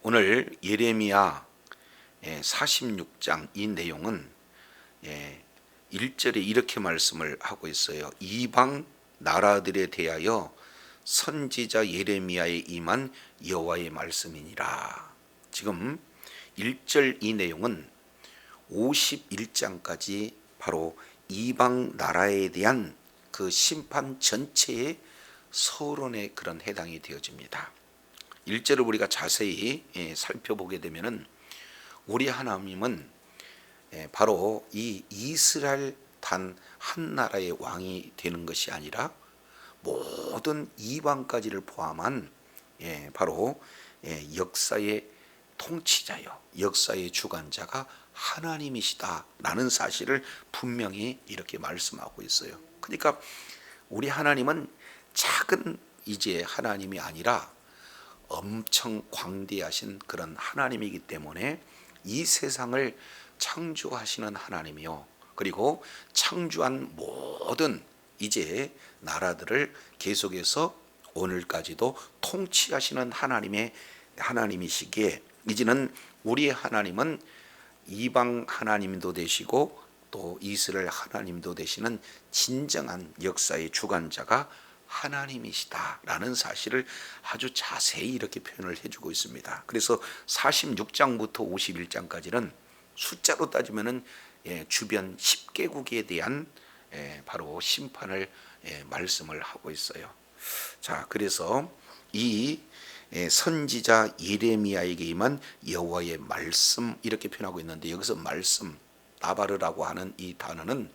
오늘 예레미야 46장 이 내용은 1절에 이렇게 말씀을 하고 있어요. 이방 나라들에 대하여 선지자 예레미야에 임한 여호와의 말씀이니라. 지금 1절 이 내용은 51장까지 바로 이방 나라에 대한 그 심판 전체의 서론에 그런 해당이 되어집니다. 1절을 우리가 자세히 살펴보게 되면은 우리 하나님은 바로 이 이스라엘 단 한 나라의 왕이 되는 것이 아니라 모든 이방까지를 포함한 바로 역사의 통치자요, 역사의 주관자가 하나님이시다라는 사실을 분명히 이렇게 말씀하고 있어요. 그러니까 우리 하나님은 작은 이제 하나님이 아니라 엄청 광대하신 그런 하나님이기 때문에 이 세상을 창조하시는 하나님이요, 그리고 창조한 모든 이제 나라들을 계속해서 오늘까지도 통치하시는 하나님이시기에 이제는 우리의 하나님은 이방 하나님도 되시고 또 이스라엘 하나님도 되시는 진정한 역사의 주관자가 하나님이시다라는 사실을 아주 자세히 이렇게 표현을 해주고 있습니다. 그래서 46장부터 51장까지는 숫자로 따지면은 주변 10개국에 대한 바로 심판을 말씀을 하고 있어요. 자, 그래서 이 선지자 예레미야에게 임한 여호와의 말씀 이렇게 표현하고 있는데, 여기서 말씀 나바르라고 하는 이 단어는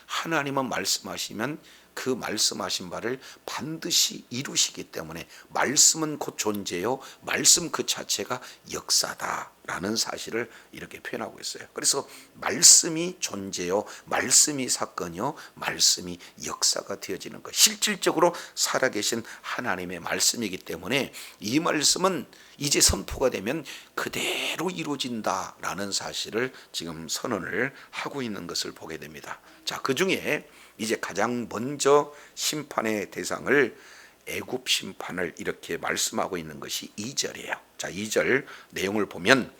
하나님은 말씀하시면 그 말씀하신 바를 반드시 이루시기 때문에 말씀은 곧 존재요, 말씀 그 자체가 역사다라는 사실을 이렇게 표현하고 있어요. 그래서 말씀이 존재요, 말씀이 사건이요, 말씀이 역사가 되어지는 것, 실질적으로 살아계신 하나님의 말씀이기 때문에 이 말씀은 이제 선포가 되면 그대로 이루어진다라는 사실을 지금 선언을 하고 있는 것을 보게 됩니다. 자, 그 중에 이제 가장 먼저 심판의 대상을 애굽 심판을 이렇게 말씀하고 있는 것이 2절이에요. 자, 2절 내용을 보면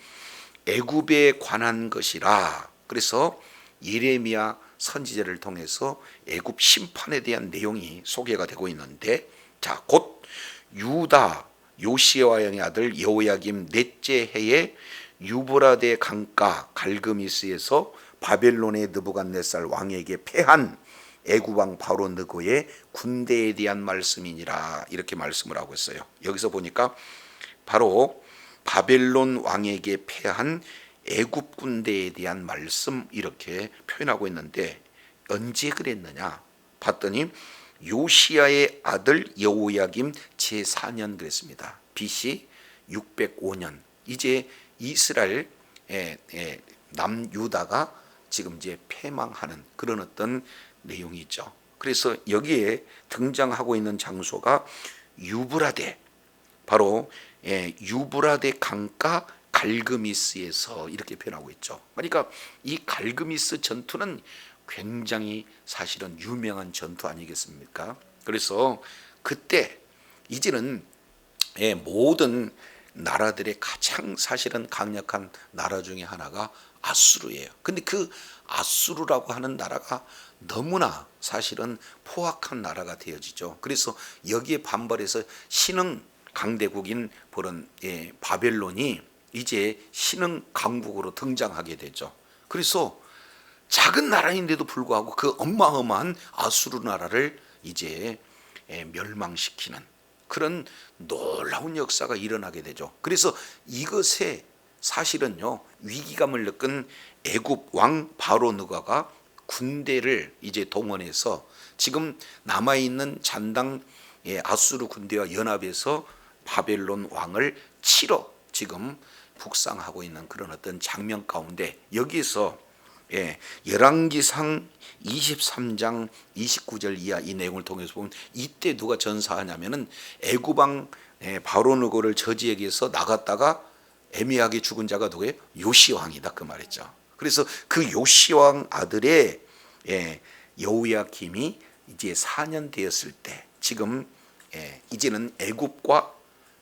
애굽에 관한 것이라. 그래서 예레미야 선지자를 통해서 애굽 심판에 대한 내용이 소개가 되고 있는데, 자, 곧 유다 요시야의 아들 여호야김 넷째 해에 유브라데 강가 갈그미스에서 바벨론의 느부갓네살 왕에게 패한 애굽 왕 바로 느고의 군대에 대한 말씀이니라, 이렇게 말씀을 하고 있어요. 여기서 보니까 바로 바벨론 왕에게 패한 애굽 군대에 대한 말씀 이렇게 표현하고 있는데, 언제 그랬느냐 봤더니 요시야의 아들 여호야김 제4년 그랬습니다. BC 605년 이제 이스라엘 남유다가 지금 이제 패망하는 그런 어떤 내용이 있죠. 그래서 여기에 등장하고 있는 장소가 유브라데, 바로 유브라데 강가 갈그미스에서 이렇게 표현하고 있죠. 그러니까 이 갈그미스 전투는 굉장히 사실은 유명한 전투 아니겠습니까? 그래서 그때 이제는 모든 나라들의 가장 사실은 강력한 나라 중에 하나가 아수르예요. 근데 그 아수르라고 하는 나라가 너무나 사실은 포악한 나라가 되어지죠. 그래서 여기에 반발해서 신흥 강대국인 그런 바벨론이 이제 신흥 강국으로 등장하게 되죠. 그래서 작은 나라인데도 불구하고 그 어마어마한 아수르 나라를 이제 멸망시키는 그런 놀라운 역사가 일어나게 되죠. 그래서 이것에 사실은요, 위기감을 느낀 애굽 왕 바로 느고가 군대를 이제 동원해서 지금 남아있는 잔당 아수르 군대와 연합해서 바벨론 왕을 치러 지금 북상하고 있는 그런 어떤 장면 가운데, 여기에서 열왕기상 23장 29절 이하 이 내용을 통해서 보면 이때 누가 전사하냐면은 애굽 왕 바로 느고를 저지에게서 나갔다가 애매하게 죽은 자가 누구예요? 요시 왕이다 그 말이죠. 그래서 그 요시 왕 아들의 여호야김이 이제 4년 되었을 때 지금 이제는 애굽과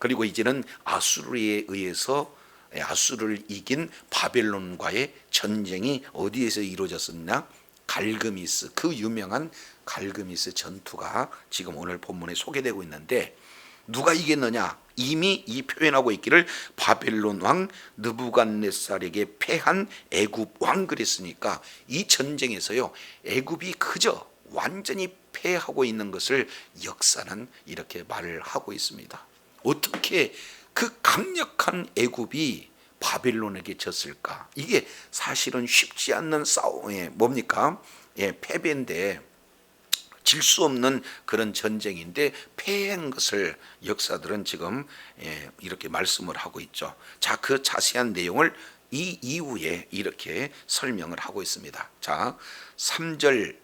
그리고 이제는 아수르에 의해서 아수르를 이긴 바벨론과의 전쟁이 어디에서 이루어졌었냐? 갈그미스, 그 유명한 갈그미스 전투가 지금 오늘 본문에 소개되고 있는데, 누가 이겼느냐? 이미 이 표현하고 있기를 바벨론 왕 느부갓네살에게 패한 애굽 왕 그랬으니까, 이 전쟁에서요 애굽이 그저 완전히 패하고 있는 것을 역사는 이렇게 말을 하고 있습니다. 어떻게 그 강력한 애굽이 바벨론에게 졌을까? 이게 사실은 쉽지 않는 싸움에 뭡니까? 패배인데, 질 수 없는 그런 전쟁인데 패한 것을 역사들은 지금 이렇게 말씀을 하고 있죠. 자, 그 자세한 내용을 이 이후에 이렇게 설명을 하고 있습니다. 자, 3절,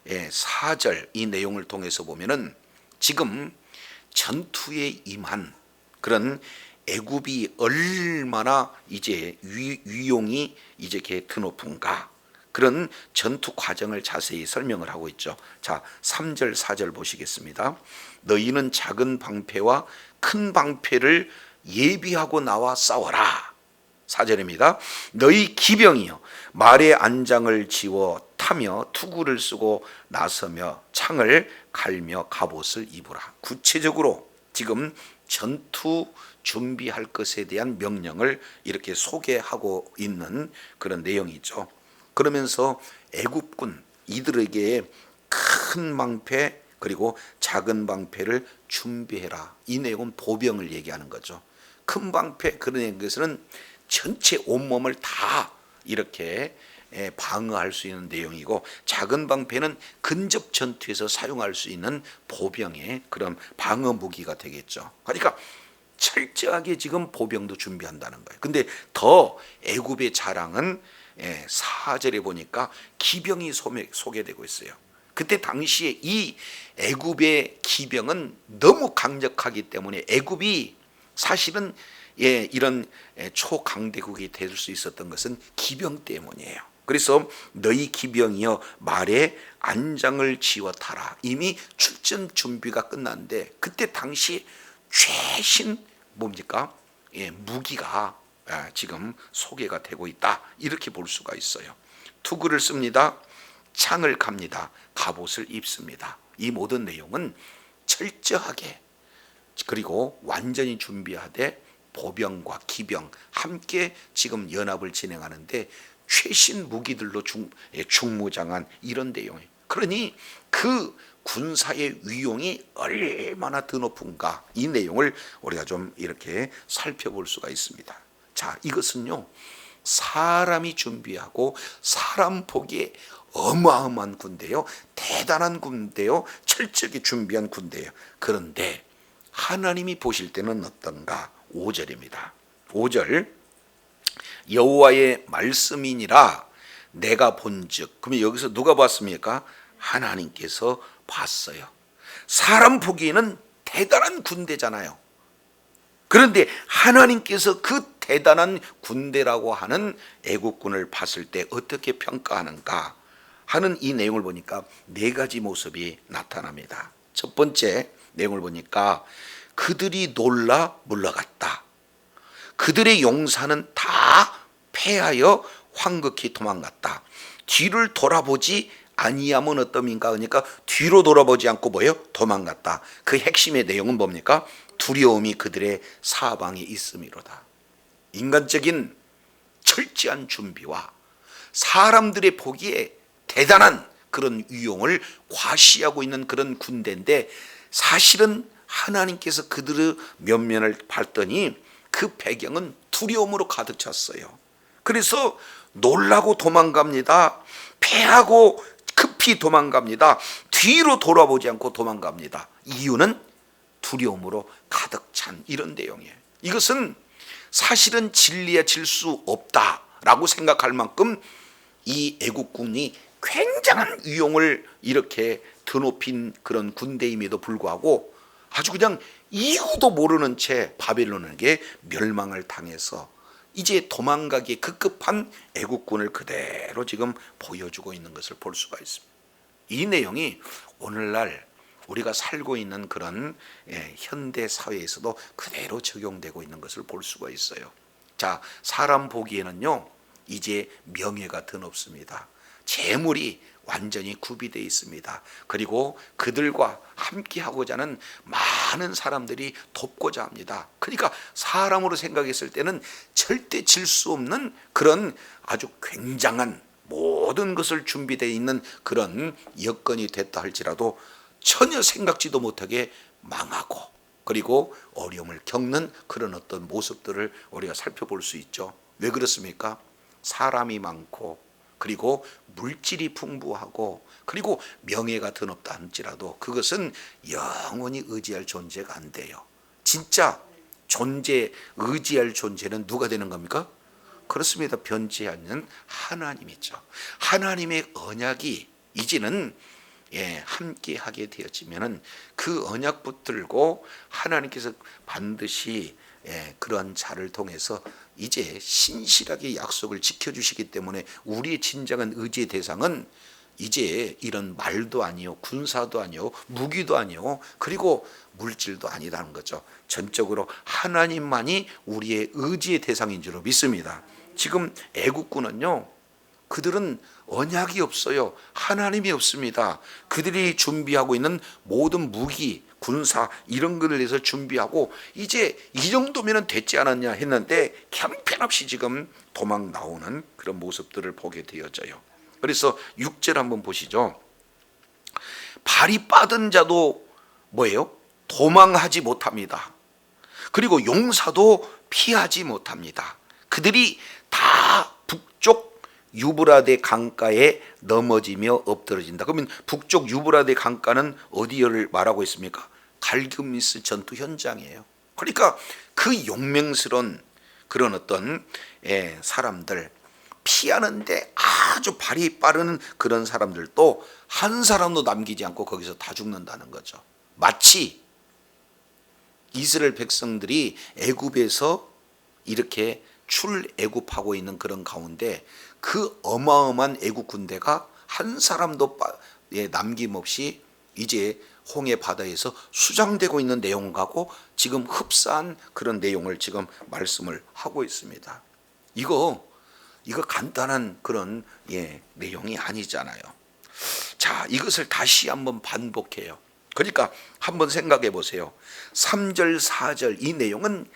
4절 이 내용을 통해서 보면은 지금 전투에 임한 그런 애굽이 얼마나 이제 위용이 이제 이렇게 드높은가, 그런 전투 과정을 자세히 설명을 하고 있죠. 자, 3절 4절 보시겠습니다. 너희는 작은 방패와 큰 방패를 예비하고 나와 싸워라. 4절입니다. 너희 기병이여 말의 안장을 지워 타며 투구를 쓰고 나서며 창을 갈며 갑옷을 입으라. 구체적으로 지금 전투 준비할 것에 대한 명령을 이렇게 소개하고 있는 그런 내용이죠. 그러면서 애굽군 이들에게 큰 방패 그리고 작은 방패를 준비해라. 이 내용은 보병을 얘기하는 거죠. 큰 방패 그런 것은 전체 온몸을 다 이렇게 방어할 수 있는 내용이고, 작은 방패는 근접 전투에서 사용할 수 있는 보병의 그런 방어 무기가 되겠죠. 그러니까 철저하게 지금 보병도 준비한다는 거예요. 근데 더 애굽의 자랑은 4절에 보니까 기병이 소개되고 있어요. 그때 당시에 이 애굽의 기병은 너무 강력하기 때문에 애굽이 사실은 이런 초강대국이 될 수 있었던 것은 기병 때문이에요. 그래서 너희 기병이여 말에 안장을 지워 타라. 이미 출전 준비가 끝났는데 그때 당시 최신 뭡니까? 무기가 지금 소개가 되고 있다. 이렇게 볼 수가 있어요. 투구를 씁니다. 창을 갑니다. 갑옷을 입습니다. 이 모든 내용은 철저하게 그리고 완전히 준비하되 보병과 기병 함께 지금 연합을 진행하는데 최신 무기들로 중무장한 이런 내용이에요. 그러니 그 군사의 위용이 얼마나 드높은가, 이 내용을 우리가 좀 이렇게 살펴볼 수가 있습니다. 자, 이것은요 사람이 준비하고 사람 보기에 어마어마한 군대요, 대단한 군대요, 철저하게 준비한 군대예요. 그런데 하나님이 보실 때는 어떤가? 5절입니다. 5절 여호와의 말씀이니라 내가 본즉. 그러면 여기서 누가 봤습니까? 하나님께서 봤어요. 사람 보기에는 대단한 군대잖아요. 그런데 하나님께서 그 대단한 군대라고 하는 애국군을 봤을 때 어떻게 평가하는가 하는 이 내용을 보니까 네 가지 모습이 나타납니다. 첫 번째 내용을 보니까 그들이 놀라 물러갔다. 그들의 용사는 다 패하여 황급히 도망갔다. 뒤를 돌아보지 아니하면 어떠민가? 그러니까 뒤로 돌아보지 않고 뭐예요? 도망갔다. 그 핵심의 내용은 뭡니까? 두려움이 그들의 사방에 있음이로다. 인간적인 철저한 준비와 사람들의 보기에 대단한 그런 위용을 과시하고 있는 그런 군대인데, 사실은 하나님께서 그들의 면면을 봤더니 그 배경은 두려움으로 가득 찼어요. 그래서 놀라고 도망갑니다. 패하고 급히 도망갑니다. 뒤로 돌아보지 않고 도망갑니다. 이유는 두려움으로 가득 찬 이런 내용이에요. 이것은 사실은 진리에 질 수 없다라고 생각할 만큼 이 애국군이 굉장한 위용을 이렇게 드높인 그런 군대임에도 불구하고 아주 그냥 이유도 모르는 채 바벨론에게 멸망을 당해서 이제 도망가기에 급급한 애국군을 그대로 지금 보여주고 있는 것을 볼 수가 있습니다. 이 내용이 오늘날 우리가 살고 있는 그런 현대 사회에서도 그대로 적용되고 있는 것을 볼 수가 있어요. 자, 사람 보기에는요, 이제 명예가 드높습니다. 재물이 완전히 구비되어 있습니다. 그리고 그들과 함께 하고자 하는 많은 사람들이 돕고자 합니다. 그러니까 사람으로 생각했을 때는 절대 질 수 없는 그런 아주 굉장한 모든 것을 준비되어 있는 그런 여건이 됐다 할지라도 전혀 생각지도 못하게 망하고 그리고 어려움을 겪는 그런 어떤 모습들을 우리가 살펴볼 수 있죠. 왜 그렇습니까? 사람이 많고 그리고 물질이 풍부하고 그리고 명예가 드높다 할지라도 그것은 영원히 의지할 존재가 안 돼요. 진짜 존재, 의지할 존재는 누가 되는 겁니까? 그렇습니다. 변치하는 하나님이죠. 하나님의 언약이 이제는 함께 하게 되어지면은 그 언약 붙들고 하나님께서 반드시 그러한 자를 통해서 이제 신실하게 약속을 지켜주시기 때문에 우리의 진정한 의지의 대상은 이제 이런 말도 아니요, 군사도 아니요, 무기도 아니요, 그리고 물질도 아니라는 거죠. 전적으로 하나님만이 우리의 의지의 대상인 줄로 믿습니다. 지금 애국군은요, 그들은 언약이 없어요. 하나님이 없습니다. 그들이 준비하고 있는 모든 무기, 군사 이런 것을 위해서 준비하고 이제 이 정도면 됐지 않았냐 했는데 형편없이 지금 도망 나오는 그런 모습들을 보게 되어져요. 그래서 6절 한번 보시죠. 발이 빠든 자도 뭐예요? 도망하지 못합니다. 그리고 용사도 피하지 못합니다. 그들이 다 북쪽 유브라데 강가에 넘어지며 엎드러진다. 그러면 북쪽 유브라데 강가는 어디를 말하고 있습니까? 갈그미스 전투 현장이에요. 그러니까 그 용맹스러운 그런 어떤 사람들, 피하는데 아주 발이 빠른 그런 사람들도 한 사람도 남기지 않고 거기서 다 죽는다는 거죠. 마치 이스라엘 백성들이 애굽에서 이렇게 출애굽하고 있는 그런 가운데 그 어마어마한 애국 군대가 한 사람도 남김없이 이제 홍해 바다에서 수장되고 있는 내용하고 지금 흡사한 그런 내용을 지금 말씀을 하고 있습니다. 이거 간단한 그런 내용이 아니잖아요. 자, 이것을 다시 한번 반복해요. 그러니까 한번 생각해 보세요. 3절 4절 이 내용은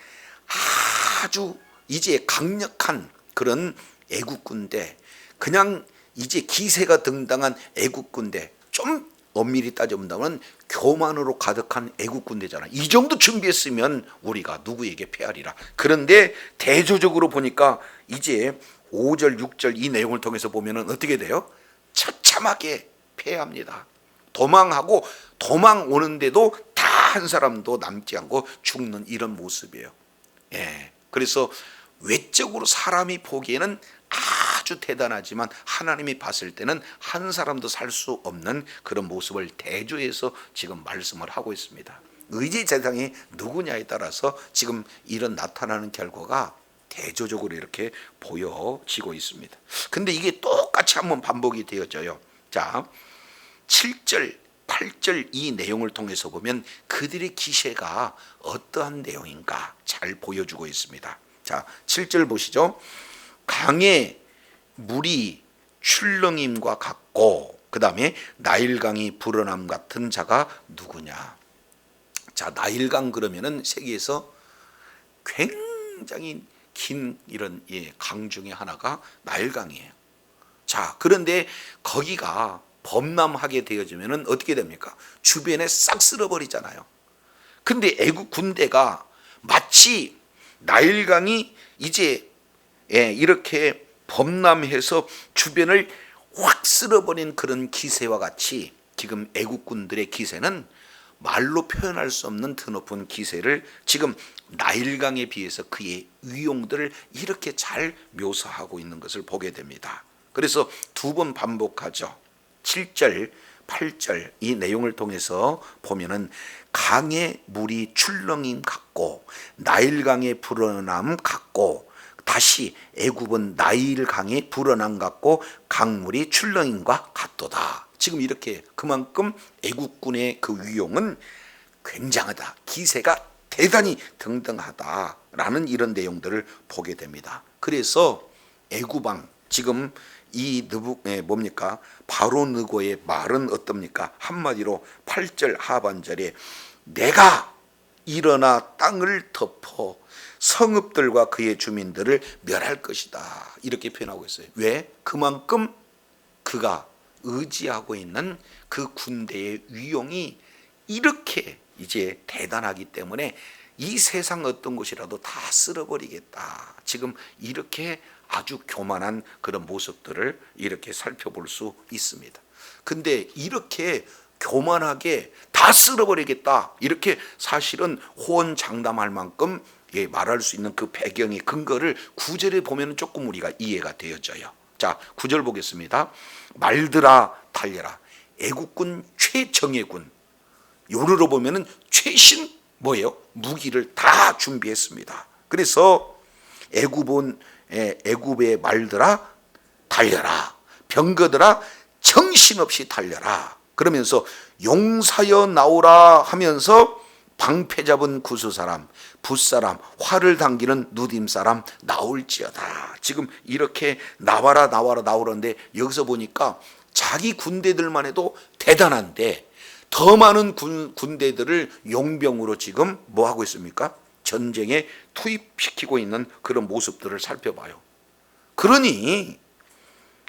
아주 이제 강력한 그런 애국군대, 그냥 이제 기세가 등당한 애국군대, 좀 엄밀히 따져본다면 교만으로 가득한 애국군대잖아. 이 정도 준비했으면 우리가 누구에게 패하리라. 그런데 대조적으로 보니까 이제 5절 6절 이 내용을 통해서 보면은 어떻게 돼요? 처참하게 패합니다. 도망하고 도망 오는데도 다 한 사람도 남지 않고 죽는 이런 모습이에요. 그래서 외적으로 사람이 보기에는 아주 대단하지만 하나님이 봤을 때는 한 사람도 살 수 없는 그런 모습을 대조해서 지금 말씀을 하고 있습니다. 의지 대상이 누구냐에 따라서 지금 이런 나타나는 결과가 대조적으로 이렇게 보여지고 있습니다. 근데 이게 똑같이 한번 반복이 되어져요. 자, 7절 8절 이 내용을 통해서 보면 그들의 기세가 어떠한 내용인가 잘 보여주고 있습니다. 자, 7절 보시죠. 강에 물이 출렁임과 같고 그 다음에 나일강이 불어남 같은 자가 누구냐. 자, 나일강 그러면은 세계에서 굉장히 긴 이런 강 중에 하나가 나일강이에요. 자, 그런데 거기가 범람하게 되어지면은 어떻게 됩니까? 주변에 싹 쓸어버리잖아요. 근데 애국 군대가 마치 나일강이 이제 이렇게 범람해서 주변을 확 쓸어버린 그런 기세와 같이 지금 애국군들의 기세는 말로 표현할 수 없는 드높은 기세를 지금 나일강에 비해서 그의 위용들을 이렇게 잘 묘사하고 있는 것을 보게 됩니다. 그래서 두 번 반복하죠. 7절 8절 이 내용을 통해서 보면은 강의 물이 출렁임 같고 나일강의 불어남 같고 다시 애굽은 나일강의 불어남 같고 강물이 출렁임과 같도다. 지금 이렇게 그만큼 애국군의 그 위용은 굉장하다, 기세가 대단히 등등하다라는 이런 내용들을 보게 됩니다. 그래서 애구방, 지금 이 뭡니까? 바로 느고의 말은 어떻습니까? 한마디로 8절 하반절에 내가 일어나 땅을 덮어 성읍들과 그의 주민들을 멸할 것이다, 이렇게 표현하고 있어요. 왜? 그만큼 그가 의지하고 있는 그 군대의 위용이 이렇게 이제 대단하기 때문에 이 세상 어떤 것이라도 다 쓸어버리겠다, 지금 이렇게 아주 교만한 그런 모습들을 이렇게 살펴볼 수 있습니다. 근데 이렇게 교만하게 다 쓸어버리겠다, 이렇게 사실은 호언장담할 만큼 말할 수 있는 그 배경의 근거를 9절에 보면 조금 우리가 이해가 되어져요. 자, 9절 보겠습니다. 말들아 달려라. 애국군 최정예군, 요르로 보면은 최신 뭐예요? 무기를 다 준비했습니다. 그래서 애굽의 말들아 달려라, 병거들아 정신없이 달려라, 그러면서 용사여 나오라 하면서 방패 잡은 구스 사람, 붓사람, 활을 당기는 누딤 사람 나올지어다. 지금 이렇게 나와라 나와라 나오는데, 여기서 보니까 자기 군대들만 해도 대단한데 더 많은 군대들을 용병으로 지금 뭐 하고 있습니까? 전쟁에 투입시키고 있는 그런 모습들을 살펴봐요. 그러니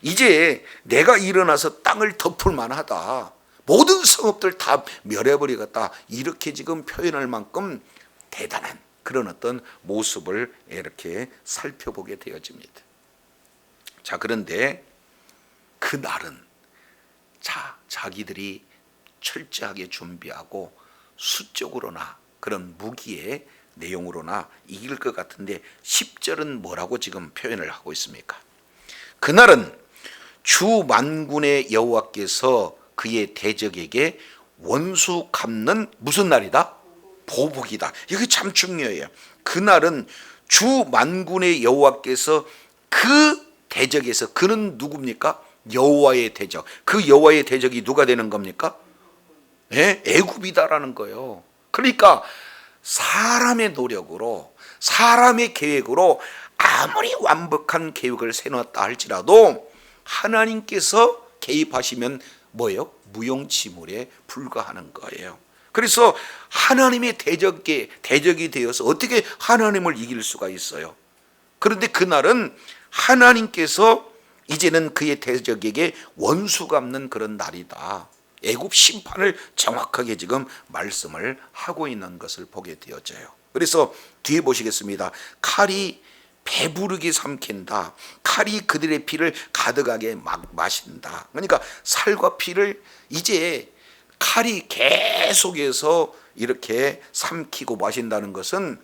이제 내가 일어나서 땅을 덮을 만하다, 모든 성읍들 다 멸해버리겠다, 이렇게 지금 표현할 만큼 대단한 그런 어떤 모습을 이렇게 살펴보게 되어집니다. 자, 그런데 그날은 자기들이 철저하게 준비하고 수적으로나 그런 무기의 내용으로나 이길 것 같은데 10절은 뭐라고 지금 표현을 하고 있습니까? 그날은 주 만군의 여호와께서 그의 대적에게 원수 갚는 무슨 날이다? 보복이다. 이게 참 중요해요. 그날은 주 만군의 여호와께서 그 대적에서, 그는 누굽니까? 여호와의 대적. 그 여호와의 대적이 누가 되는 겁니까? 애굽이다라는 거예요. 그러니까 사람의 노력으로, 사람의 계획으로 아무리 완벽한 계획을 세웠다 할지라도 하나님께서 개입하시면 뭐예요? 무용지물에 불과하는 거예요. 그래서 하나님의 대적이 되어서 어떻게 하나님을 이길 수가 있어요? 그런데 그날은 하나님께서 이제는 그의 대적에게 원수 갚는 그런 날이다, 애굽 심판을 정확하게 지금 말씀을 하고 있는 것을 보게 되어져요. 그래서 뒤에 보시겠습니다. 칼이 배부르게 삼킨다, 칼이 그들의 피를 가득하게 마신다. 그러니까 살과 피를 이제 칼이 계속해서 이렇게 삼키고 마신다는 것은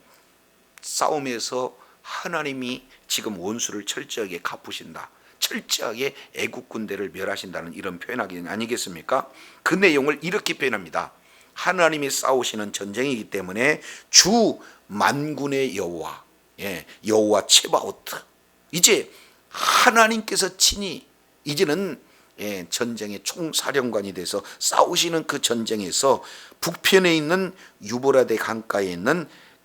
싸움에서 하나님이 지금 원수를 철저하게 갚으신다, 철저하게 애국 군대를 멸하신다는 이런 표현하기 아니겠습니까? 그 내용을 이렇게 표현합니다. 하나님이 싸우시는 전쟁이기 때문에 주 만군의 여호와, 여호와 체바오트, 이제 하나님께서 친히 이제는 전쟁의 총사령관이 돼서 싸우시는 그 전쟁에서 북편에 있는 유브라데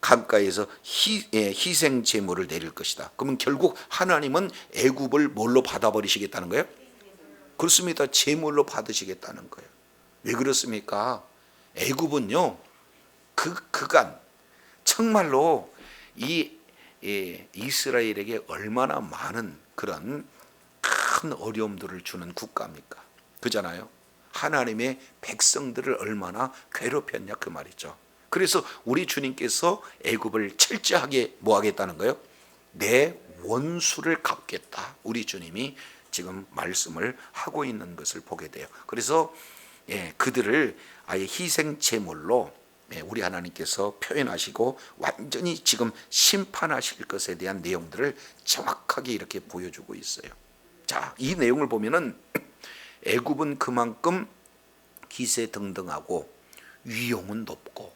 강가에서 희생 제물을 내릴 것이다. 그러면 결국 하나님은 애굽을 뭘로 받아버리시겠다는 거예요? 그렇습니다. 제물로 받으시겠다는 거예요. 왜 그렇습니까? 애굽은요, 그간 정말로 이 이스라엘에게 얼마나 많은 그런 큰 어려움들을 주는 국가입니까? 그잖아요. 하나님의 백성들을 얼마나 괴롭혔냐 그 말이죠. 그래서 우리 주님께서 애굽을 철저하게 뭐 하겠다는 거예요? 내 원수를 갚겠다, 우리 주님이 지금 말씀을 하고 있는 것을 보게 돼요. 그래서 그들을 아예 희생 제물로 우리 하나님께서 표현하시고 완전히 지금 심판하실 것에 대한 내용들을 정확하게 이렇게 보여주고 있어요. 자, 이 내용을 보면은 애굽은 그만큼 기세 등등하고 위용은 높고,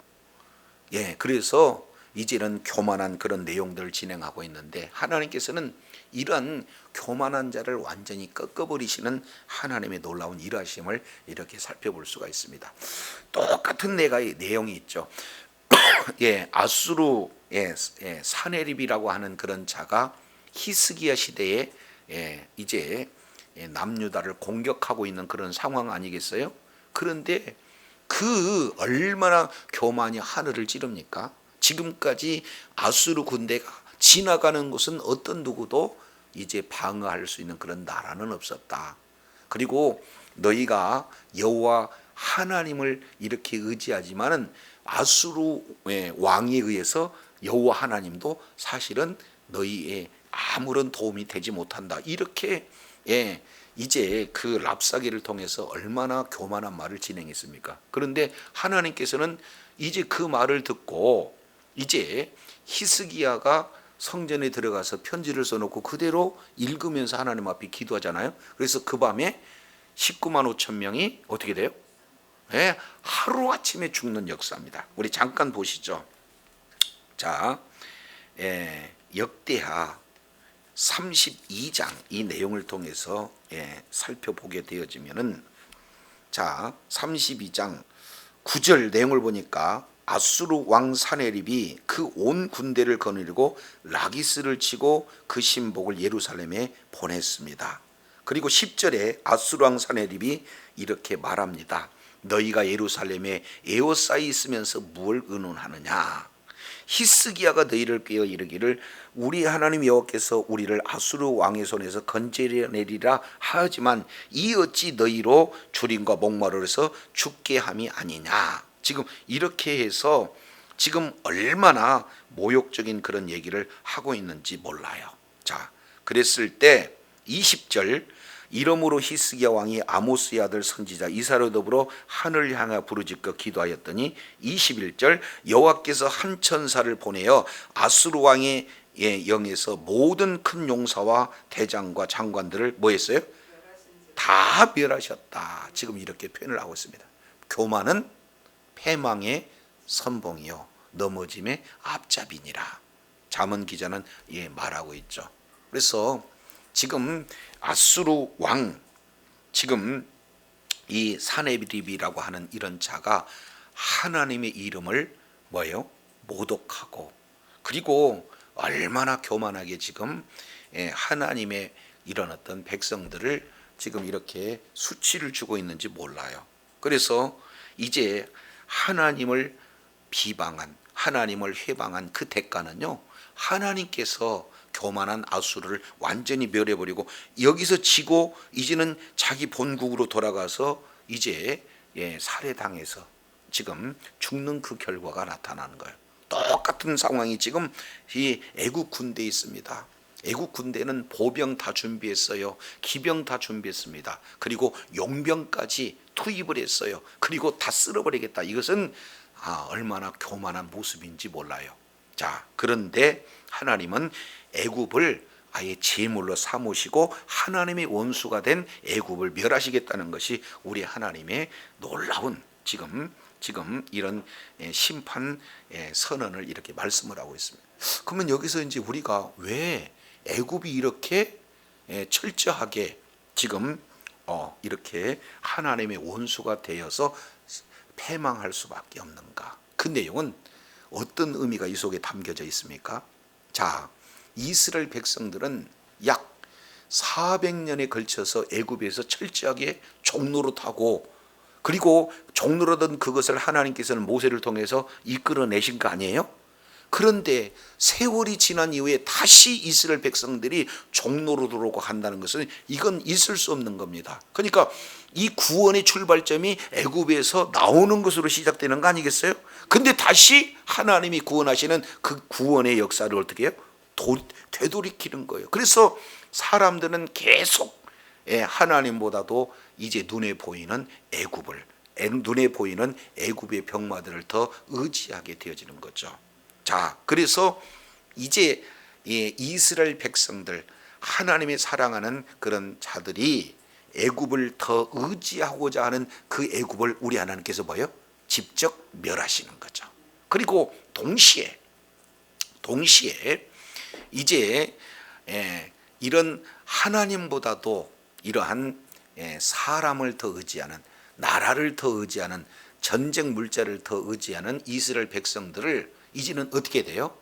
그래서 이제는 교만한 그런 내용들을 진행하고 있는데, 하나님께서는 이런 교만한 자를 완전히 꺾어버리시는 하나님의 놀라운 일하심을 이렇게 살펴볼 수가 있습니다. 똑같은 내용이 있죠. 아수르 사네립이라고 하는 그런 자가 히스기야 시대에 이제 남유다를 공격하고 있는 그런 상황 아니겠어요? 그런데 그 얼마나 교만이 하늘을 찌릅니까? 지금까지 아수르 군대가 지나가는 곳은 어떤 누구도 이제 방어할 수 있는 그런 나라는 없었다. 그리고 너희가 여호와 하나님을 이렇게 의지하지만은 아수르 왕에 의해서 여호와 하나님도 사실은 너희의 아무런 도움이 되지 못한다. 이렇게 이제 그 랍사기를 통해서 얼마나 교만한 말을 진행했습니까? 그런데 하나님께서는 이제 그 말을 듣고 이제 히스기야가 성전에 들어가서 편지를 써놓고 그대로 읽으면서 하나님 앞에 기도하잖아요. 그래서 그 밤에 19만 5천 명이 어떻게 돼요? 하루아침에 죽는 역사입니다. 우리 잠깐 보시죠. 자, 역대하 32장 이 내용을 통해서 살펴보게 되어지면은, 자 32장 9절 내용을 보니까 아수르 왕 사네립이 그 온 군대를 거느리고 라기스를 치고 그 신복을 예루살렘에 보냈습니다. 그리고 10절에 아수르 왕 사네립이 이렇게 말합니다. 너희가 예루살렘에 에워싸여 있으면서 무엇을 의논하느냐? 히스기야가 너희를 꾀어 이르기를 우리 하나님 여호와께서 우리를 아수르 왕의 손에서 건져내리라 하지만 이 어찌 너희로 주림과 목마르 해서 죽게 함이 아니냐. 지금 이렇게 해서 지금 얼마나 모욕적인 그런 얘기를 하고 있는지 몰라요. 자, 그랬을 때 20절 이러므로 히스기야 왕이 아모스의 아들 선지자 이사로 더불어 하늘을 향해 부르짖고 기도하였더니 21절 여호와께서 한 천사를 보내어 아수르 왕의 영에서 모든 큰 용사와 대장과 장관들을 뭐 했어요? 다 멸하셨다. 지금 이렇게 표현을 하고 있습니다. 교만은 패망의 선봉이요 넘어짐의 앞잡이니라. 잠언 기자는 말하고 있죠. 그래서 지금 아수르 왕, 지금 이 사네립이라고 하는 이런 자가 하나님의 이름을 뭐예요? 모독하고, 그리고 얼마나 교만하게 지금 하나님의 이런 어떤 백성들을 지금 이렇게 수치를 주고 있는지 몰라요. 그래서 이제 하나님을 비방한, 하나님을 회방한 그 대가는요, 하나님께서 교만한 아수르를 완전히 멸해버리고 여기서 지고 이제는 자기 본국으로 돌아가서 이제 살해당해서 지금 죽는 그 결과가 나타나는 거예요. 똑같은 상황이 지금 이 애국 군대에 있습니다. 애국 군대는 보병 다 준비했어요. 기병 다 준비했습니다. 그리고 용병까지 투입을 했어요. 그리고 다 쓸어버리겠다. 이것은 얼마나 교만한 모습인지 몰라요. 자, 그런데 하나님은 애굽을 아예 제물로 삼으시고 하나님의 원수가 된 애굽을 멸하시겠다는 것이 우리 하나님의 놀라운 지금 이런 심판 선언을 이렇게 말씀을 하고 있습니다. 그러면 여기서 이제 우리가 왜 애굽이 이렇게 철저하게 지금 이렇게 하나님의 원수가 되어서 패망할 수밖에 없는가? 그 내용은 어떤 의미가 이 속에 담겨져 있습니까? 자, 이스라엘 백성들은 약 400년에 걸쳐서 애굽에서 철저하게 종노릇하고, 그리고 종노릇한 그것을 하나님께서는 모세를 통해서 이끌어내신 거 아니에요? 그런데 세월이 지난 이후에 다시 이스라엘 백성들이 종노릇으로 간다는 것은 이건 있을 수 없는 겁니다. 그러니까 이 구원의 출발점이 애굽에서 나오는 것으로 시작되는 거 아니겠어요? 근데 다시 하나님이 구원하시는 그 구원의 역사를 어떻게 해요? 되돌이키는 거예요. 그래서 사람들은 계속 하나님보다도 이제 눈에 보이는 애굽의 병마들을 더 의지하게 되어지는 거죠. 자, 그래서 이제 이스라엘 백성들, 하나님의 사랑하는 그런 자들이 애굽을 더 의지하고자 하는 그 애굽을 우리 하나님께서 뭐예요? 직접 멸하시는 거죠. 그리고 동시에 동시에 이제 이런 하나님보다도 이러한 사람을 더 의지하는, 나라를 더 의지하는, 전쟁 물자를 더 의지하는 이스라엘 백성들을 이제는 어떻게 돼요?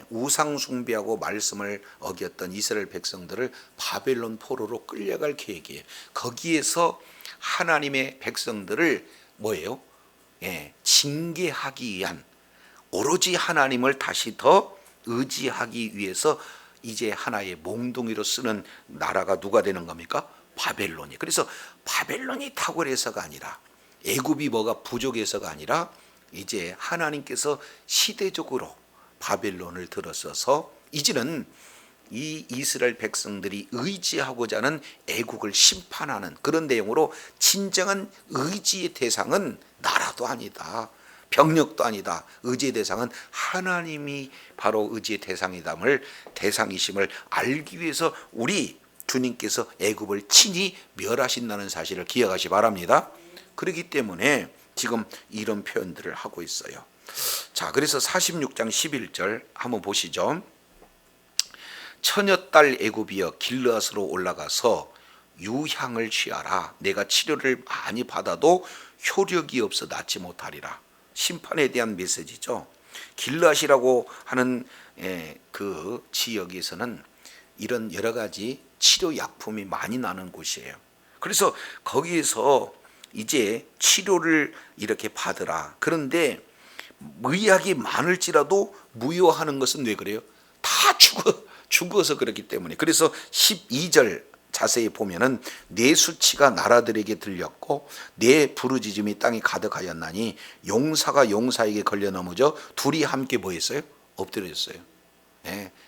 우상 숭배하고 말씀을 어겼던 이스라엘 백성들을 바벨론 포로로 끌려갈 계획이에요. 거기에서 하나님의 백성들을 뭐예요? 징계하기 위한, 오로지 하나님을 다시 더 의지하기 위해서 이제 하나의 몽둥이로 쓰는 나라가 누가 되는 겁니까? 바벨론이. 그래서 바벨론이 탁월해서가 아니라, 애굽이 뭐가 부족해서가 아니라, 이제 하나님께서 시대적으로 바벨론을 들어서서 이제는 이 이스라엘 백성들이 의지하고자 하는 애국을 심판하는 그런 내용으로, 진정한 의지의 대상은 나라도 아니다, 병력도 아니다. 의지의 대상은 하나님이 바로 의지의 대상이심을 알기 위해서 우리 주님께서 애굽을 친히 멸하신다는 사실을 기억하시 바랍니다. 그렇기 때문에 지금 이런 표현들을 하고 있어요. 자, 그래서 46장 11절 한번 보시죠. 처녀딸 애굽이여 길르앗으로 올라가서 유향을 취하라. 내가 치료를 많이 받아도 효력이 없어 낫지 못하리라. 심판에 대한 메시지죠. 길르앗이라고 하는 그 지역에서는 이런 여러 가지 치료 약품이 많이 나는 곳이에요. 그래서 거기에서 이제 치료를 이렇게 받으라. 그런데 의학이 많을지라도 무효하는 것은 왜 그래요? 다 죽어서 그렇기 때문에. 그래서 12절 자세히 보면은 내 수치가 나라들에게 들렸고 내 부르짖음이 땅에 가득하였나니 용사가 용사에게 걸려 넘어져 둘이 함께 뭐 했어요? 엎드려졌어요.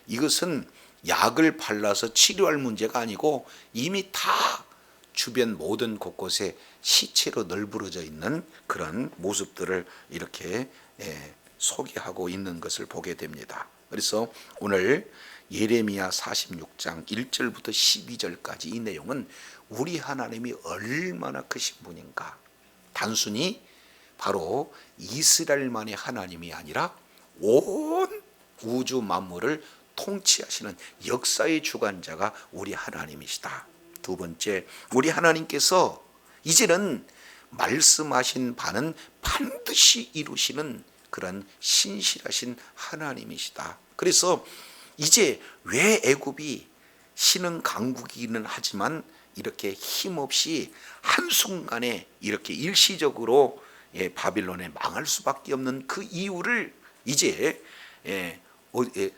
이것은 약을 발라서 치료할 문제가 아니고 이미 다 주변 모든 곳곳에 시체로 널브러져 있는 그런 모습들을 이렇게 소개하고 있는 것을 보게 됩니다. 그래서 오늘 예레미야 46장 1절부터 12절까지 이 내용은 우리 하나님이 얼마나 크신 분인가, 단순히 바로 이스라엘만의 하나님이 아니라 온 우주 만물을 통치하시는 역사의 주관자가 우리 하나님이시다. 두 번째, 우리 하나님께서 이제는 말씀하신 바는 반드시 이루시는 그런 신실하신 하나님이시다. 그래서 이제 왜 애굽이 신흥 강국이기는 하지만 이렇게 힘없이 한순간에 이렇게 일시적으로 바빌론에 망할 수밖에 없는 그 이유를 이제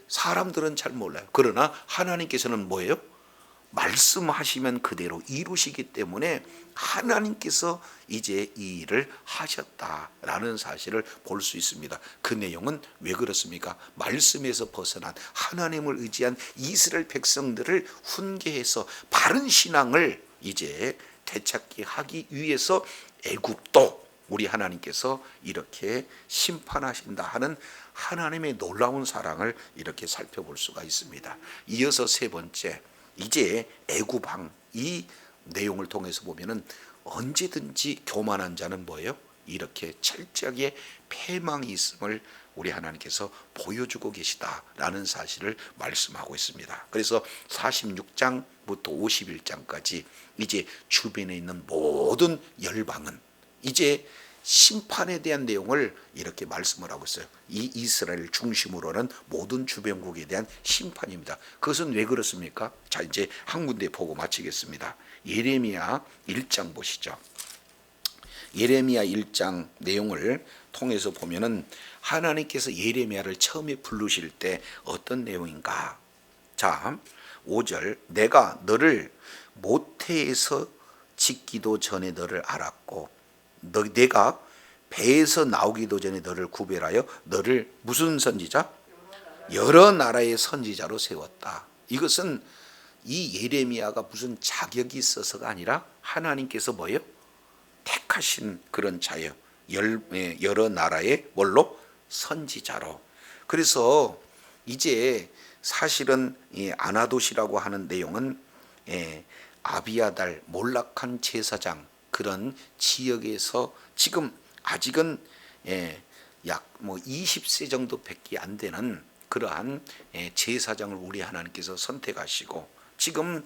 사람들은 잘 몰라요. 그러나 하나님께서는 뭐예요? 말씀하시면 그대로 이루시기 때문에 하나님께서 이제 이 일을 하셨다라는 사실을 볼 수 있습니다. 그 내용은 왜 그렇습니까? 말씀에서 벗어난 하나님을 의지한 이스라엘 백성들을 훈계해서 바른 신앙을 이제 되찾게 하기 위해서 애굽도 우리 하나님께서 이렇게 심판하신다 하는 하나님의 놀라운 사랑을 이렇게 살펴볼 수가 있습니다. 이어서 세 번째, 이제 애굽왕, 이 내용을 통해서 보면은 언제든지 교만한 자는 뭐예요? 이렇게 철저하게 패망이 있음을 우리 하나님께서 보여주고 계시다라는 사실을 말씀하고 있습니다. 그래서 46장부터 51장까지 이제 주변에 있는 모든 열방은 이제 심판에 대한 내용을 이렇게 말씀을 하고 있어요. 이 이스라엘 중심으로는 모든 주변국에 대한 심판입니다. 그것은 왜 그렇습니까? 자, 이제 한 군데 보고 마치겠습니다. 예레미야 1장 보시죠. 예레미야 1장 내용을 통해서 보면은 하나님께서 예레미야를 처음에 부르실 때 어떤 내용인가? 자, 5절, 내가 너를 모태에서 짓기도 전에 너를 알았고 내가 배에서 나오기도 전에 너를 구별하여 너를 무슨 선지자? 여러 나라의 선지자로 세웠다. 이것은 이 예레미야가 무슨 자격이 있어서가 아니라 하나님께서 뭐예요? 택하신 그런 자예요. 여러 나라의 뭘로? 선지자로. 그래서 이제 사실은 이 아나돗이라고 하는 내용은 아비아달 몰락한 제사장 그런 지역에서 지금 아직은 약 20세 정도밖에 안 되는 그러한 제사장을 우리 하나님께서 선택하시고 지금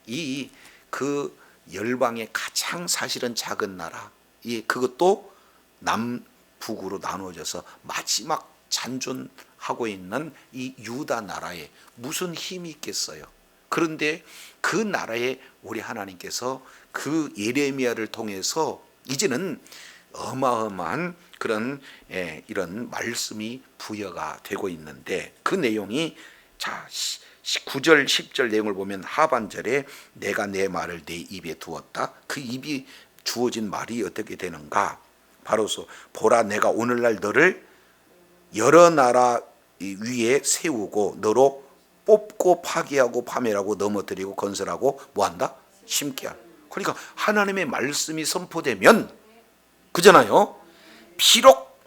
이 그 열방의 가장 사실은 작은 나라, 그것도 남북으로 나누어져서 마지막 잔존하고 있는 이 유다 나라에 무슨 힘이 있겠어요? 그런데 그 나라에 우리 하나님께서 그 예레미야를 통해서 이제는 어마어마한 그런 이런 말씀이 부여가 되고 있는데, 그 내용이 자 9절 10절 내용을 보면 하반절에 내가 내 말을 내 입에 두었다. 그 입이 주어진 말이 어떻게 되는가? 바로서 보라, 내가 오늘날 너를 여러 나라 위에 세우고 너로 뽑고 파괴하고 파멸하고 넘어뜨리고 건설하고 뭐한다? 심게 한다. 그러니까 하나님의 말씀이 선포되면, 그잖아요, 비록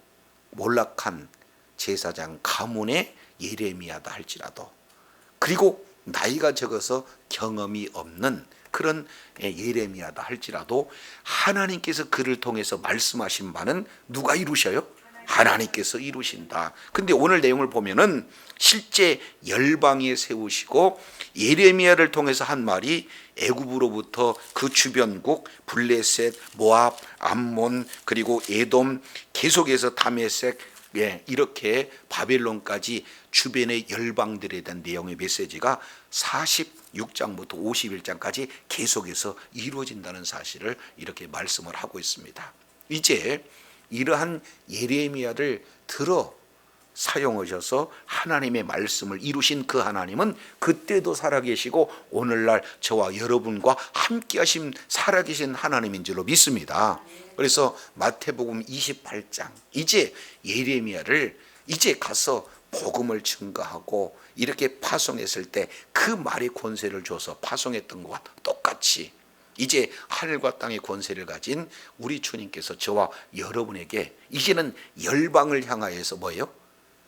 몰락한 제사장 가문의 예레미야다 할지라도, 그리고 나이가 적어서 경험이 없는 그런 예레미야다 할지라도 하나님께서 그를 통해서 말씀하신 바는 누가 이루셔요? 하나님께서 이루신다. 근데 오늘 내용을 보면은 실제 열방에 세우시고 예레미야를 통해서 한 말이 애굽으로부터 그 주변국 블레셋, 모압, 암몬, 그리고 에돔, 계속해서 다메섹, 이렇게 바벨론까지 주변의 열방들에 대한 내용의 메시지가 46장부터 51장까지 계속해서 이루어진다는 사실을 이렇게 말씀을 하고 있습니다. 이제 이러한 예레미야를 들어 사용하셔서 하나님의 말씀을 이루신 그 하나님은 그때도 살아계시고 오늘날 저와 여러분과 함께 하신 살아계신 하나님인 줄로 믿습니다. 그래서 마태복음 28장, 이제 예레미야를 이제 가서 복음을 증거하고 이렇게 파송했을 때 그 말의 권세를 줘서 파송했던 것과 똑같이 이제 하늘과 땅의 권세를 가진 우리 주님께서 저와 여러분에게 이제는 열방을 향하여서 뭐예요?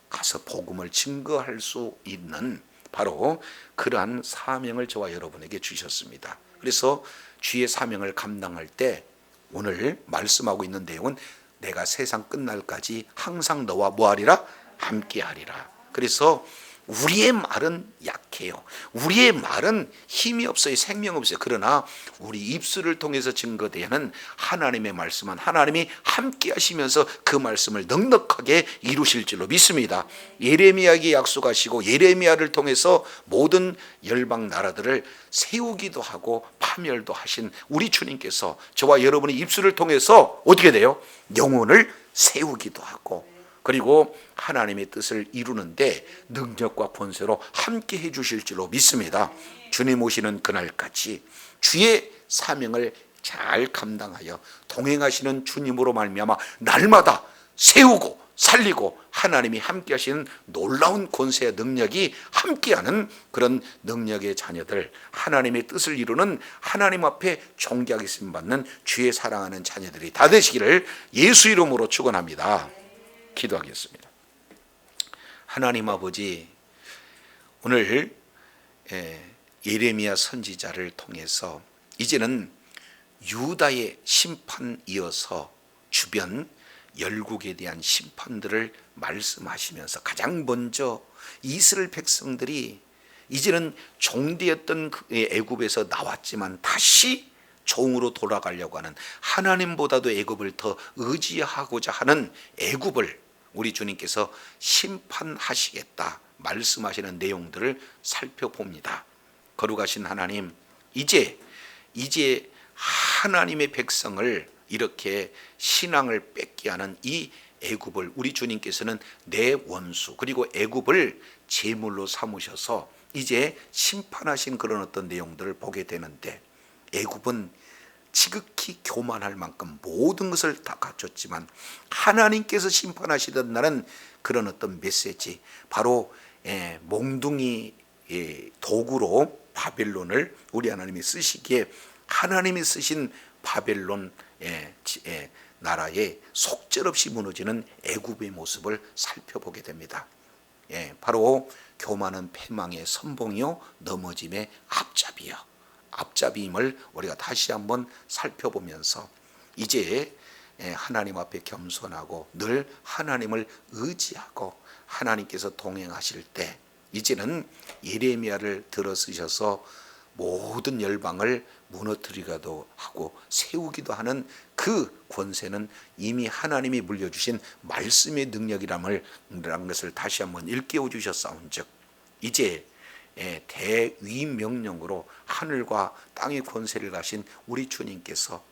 가서 복음을 증거할 수 있는 바로 그러한 사명을 저와 여러분에게 주셨습니다. 그래서 주의 사명을 감당할 때 오늘 말씀하고 있는 내용은 내가 세상 끝날까지 항상 너와 뭐하리라? 함께하리라. 그래서 우리의 말은 약해요. 우리의 말은 힘이 없어요. 생명 없어요. 그러나 우리 입술을 통해서 증거되는 하나님의 말씀은 하나님이 함께 하시면서 그 말씀을 넉넉하게 이루실 줄로 믿습니다. 예레미야에게 약속하시고 예레미야를 통해서 모든 열방 나라들을 세우기도 하고 파멸도 하신 우리 주님께서 저와 여러분의 입술을 통해서 어떻게 돼요? 영혼을 세우기도 하고 그리고 하나님의 뜻을 이루는데 능력과 권세로 함께 해주실 줄로 믿습니다. 주님 오시는 그날까지 주의 사명을 잘 감당하여 동행하시는 주님으로 말미암아 날마다 세우고 살리고 하나님이 함께 하시는 놀라운 권세의 능력이 함께하는 그런 능력의 자녀들, 하나님의 뜻을 이루는 하나님 앞에 존귀하게 쓰임받는 주의 사랑하는 자녀들이 다 되시기를 예수 이름으로 축원합니다. 기도하겠습니다. 하나님 아버지, 오늘 예레미야 선지자를 통해서 이제는 유다의 심판이어서 주변 열국에 대한 심판들을 말씀하시면서 가장 먼저 이스라엘 백성들이 이제는 종되었던 애굽에서 나왔지만 다시 종으로 돌아가려고 하는, 하나님보다도 애굽을 더 의지하고자 하는 애굽을 우리 주님께서 심판하시겠다 말씀하시는 내용들을 살펴봅니다. 거룩하신 하나님, 이제 하나님의 백성을 이렇게 신앙을 뺏게 하는 이 애굽을 우리 주님께서는 내 원수, 그리고 애굽을 제물로 삼으셔서 이제 심판하신 그런 어떤 내용들을 보게 되는데, 애굽은 지극히 교만할 만큼 모든 것을 다 갖췄지만 하나님께서 심판하시던 날은 그런 어떤 메시지, 바로 몽둥이 도구로 바벨론을 우리 하나님이 쓰시기에 하나님이 쓰신 바벨론 나라의 속절없이 무너지는 애굽의 모습을 살펴보게 됩니다. 바로 교만은 패망의 선봉이요 넘어짐의 앞잡이요, 앞잡이임을 우리가 다시 한번 살펴보면서 이제 하나님 앞에 겸손하고 늘 하나님을 의지하고 하나님께서 동행하실 때 이제는 예레미야를 들어 쓰셔서 모든 열방을 무너뜨리기도 하고 세우기도 하는 그 권세는 이미 하나님이 물려주신 말씀의 능력이라는 것을 다시 한번 일깨워 주셨사온즉 이제 대위명령으로 하늘과 땅의 권세를 가신 우리 주님께서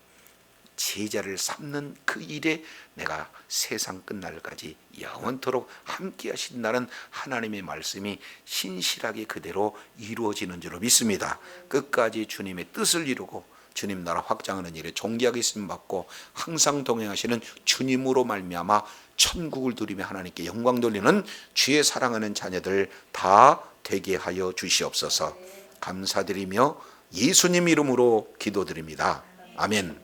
제자를 삼는 그 일에 내가 세상 끝날까지 영원토록 함께 하신다는 하나님의 말씀이 신실하게 그대로 이루어지는 줄로 믿습니다. 끝까지 주님의 뜻을 이루고 주님 나라 확장하는 일에 존귀하게 쓰임 받고 항상 동행하시는 주님으로 말미암아 천국을 누리며 하나님께 영광 돌리는 주의 사랑하는 자녀들 다 되게 하여 주시옵소서. 감사드리며 예수님 이름으로 기도드립니다. 아멘.